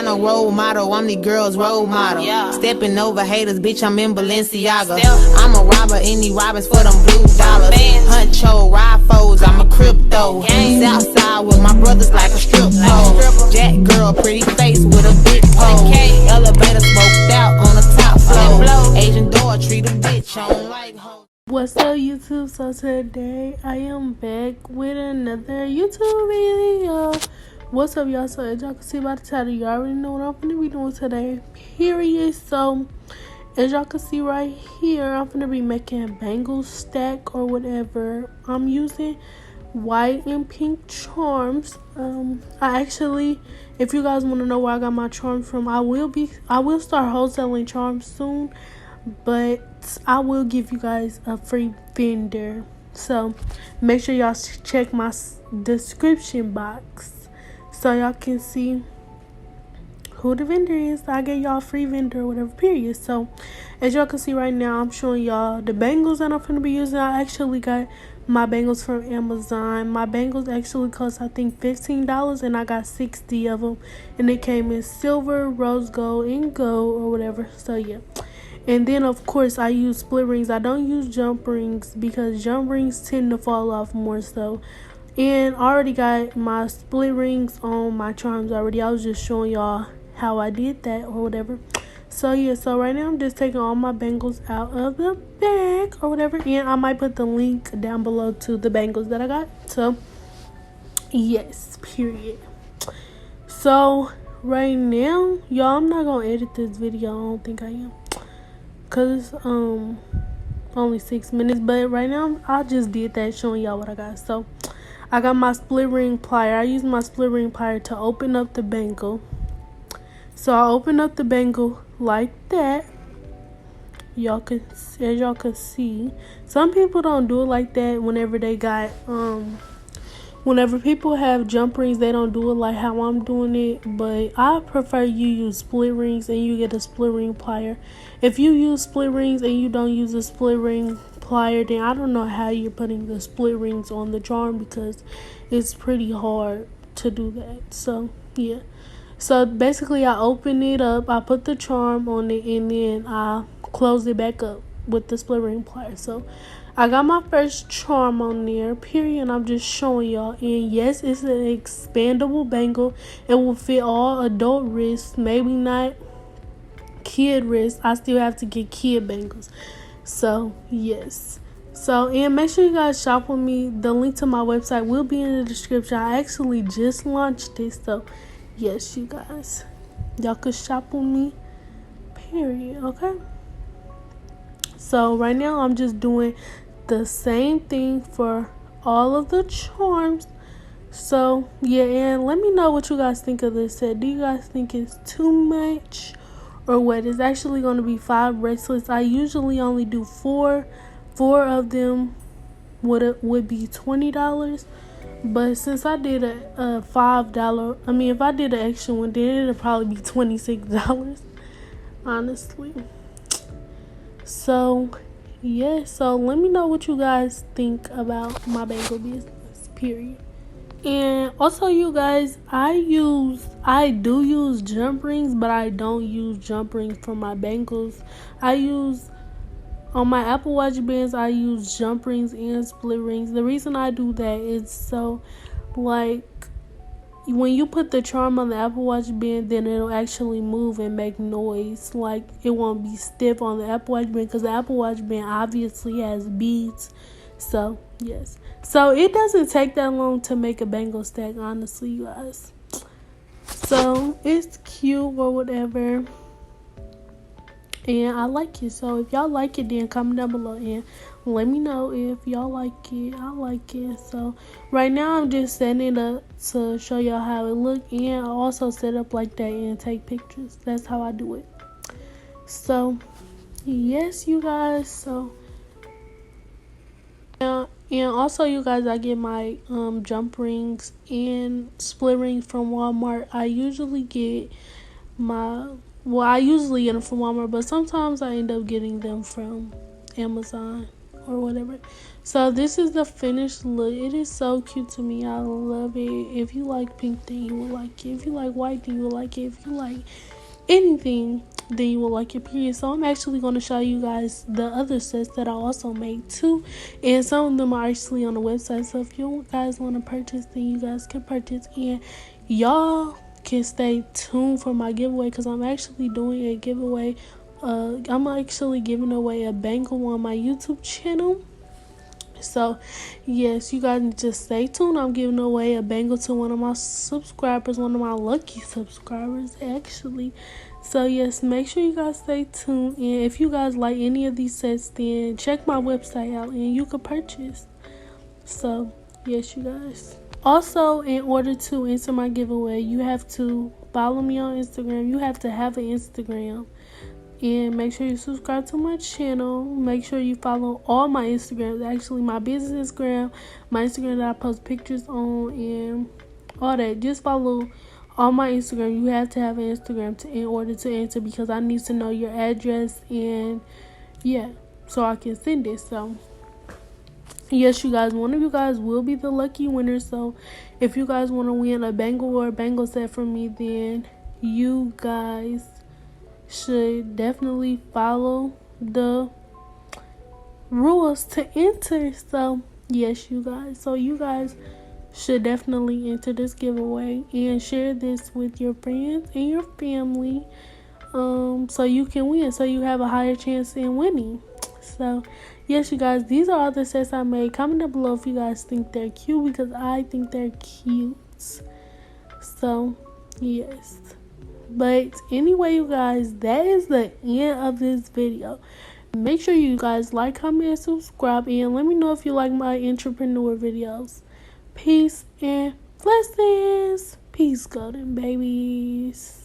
got no role model, I'm the girl's role model. Stepping over haters, bitch, I'm in Balenciaga. I'm a robber, any robbers for them blue dollars. Huncho, ride foes, I'm a crypto. Southside with my brothers like a strip pole. Jack girl, pretty face with a big pole. Elevator smoked out on the top floor. Asian door, treat a bitch on like hoe. What's up, YouTube? So today I am back with another YouTube video. What's up, y'all? So as y'all can see by the title, you already know what I'm gonna be doing today, period. So as y'all can see right here, I'm gonna be making a bangle stack or whatever. I'm using white and pink charms. I actually, if you guys want to know where I got my charms from, I will start wholesaling charms soon, but I will give you guys a free vendor, so make sure y'all check my description box so y'all can see who the vendor is. I get y'all a free vendor or whatever, period. So as y'all can see right now, I'm showing y'all the bangles that I'm gonna be using. I actually got my bangles from Amazon. My bangles actually cost, I think, $15, and I got 60 of them, and they came in silver, rose gold, and gold or whatever. So yeah. And then of course I use split rings. I don't use jump rings because jump rings tend to fall off more so. And I already got my split rings on my charms already. I was just showing y'all how I did that or whatever. So yeah, so right now I'm just taking all my bangles out of the bag or whatever, and I might put the link down below to the bangles that I got. So yes, period. So right now, y'all, I'm not gonna edit this video. I don't think I am, cause it's only 6 minutes. But right now I just did that, showing y'all what I got. So I got my split ring plier. I use my split ring plier to open up the bangle. So I open up the bangle like that. Y'all can, as y'all can see, some people don't do it like that. Whenever they got whenever people have jump rings, they don't do it like how I'm doing it. But I prefer you use split rings and you get a split ring plier. If you use split rings and you don't use a split ring plier, then I don't know how you're putting the split rings on the charm, because it's pretty hard to do that. So yeah. So basically I open it up, I put the charm on it, and then I close it back up with the split ring plier. So I got my first charm on there, period, and I'm just showing y'all. And yes, it's an expandable bangle. It will fit all adult wrists, maybe not kid wrists. I still have to get kid bangles. So yes. So, and make sure you guys shop with me. The link to my website will be in the description. I actually just launched this, so yes, you guys, y'all could shop with me, period. Okay, so right now I'm just doing the same thing for all of the charms. So yeah, and let me know what you guys think of this set. Do you guys think it's too much or what? It's actually going to be 5 bracelets. I usually only do 4 of them would be $20. But since I did a $5, I mean, if I did an extra one, then it'll probably be $26, honestly. So yeah, so let me know what you guys think about my bangle business, period. And also, you guys, I do use jump rings, but I don't use jump rings for my bangles. On my Apple Watch bands, I use jump rings and split rings. The reason I do that is so, like, when you put the charm on the Apple Watch band, then it'll actually move and make noise. Like, it won't be stiff on the Apple Watch band, because the Apple Watch band obviously has beads. So yes, so it doesn't take that long to make a bangle stack, honestly, you guys. So it's cute or whatever, and I like it. So if y'all like it, then comment down below and let me know if y'all like it. I like it. So right now I'm just setting it up to show y'all how it look, and I also set up like that and take pictures. That's how I do it. So yes, you guys. So and also, you guys, I get my jump rings and split rings from Walmart. I usually get them from Walmart, but sometimes I end up getting them from Amazon or whatever. So this is the finished look. It is so cute to me. I love it. If you like pink, then you will like it. If you like white, then you will like it. If you like anything, then you will like it, period. So I'm actually going to show you guys the other sets that I also made too, and some of them are actually on the website. So if you guys want to purchase, then you guys can purchase, and y'all can stay tuned for my giveaway, because I'm actually doing a giveaway. I'm actually giving away a bangle on my YouTube channel. So yes, you guys just stay tuned. I'm giving away a bangle to one of my subscribers, one of my lucky subscribers actually. So yes, make sure you guys stay tuned, and if you guys like any of these sets, then check my website out and you can purchase. So yes, you guys. Also, in order to enter my giveaway, you have to follow me on Instagram. You have to have an Instagram. And make sure you subscribe to my channel. Make sure you follow all my Instagrams. Actually, my business Instagram, my Instagram that I post pictures on, and all that. Just follow all my Instagram. You have to have an Instagram in order to enter, because I need to know your address, and yeah, so I can send it. So yes, you guys, one of you guys will be the lucky winner. So if you guys want to win a bangle or a bangle set from me, then you guys should definitely follow the rules to enter. So yes, you guys, so you guys should definitely enter this giveaway and share this with your friends and your family, so you can win, so you have a higher chance in winning. So yes, you guys, these are all the sets I made. Comment down below if you guys think they're cute, because I think they're cute. So yes. But anyway, you guys, that is the end of this video. Make sure you guys like, comment, and subscribe, and let me know if you like my entrepreneur videos. Peace and blessings. Peace, golden babies.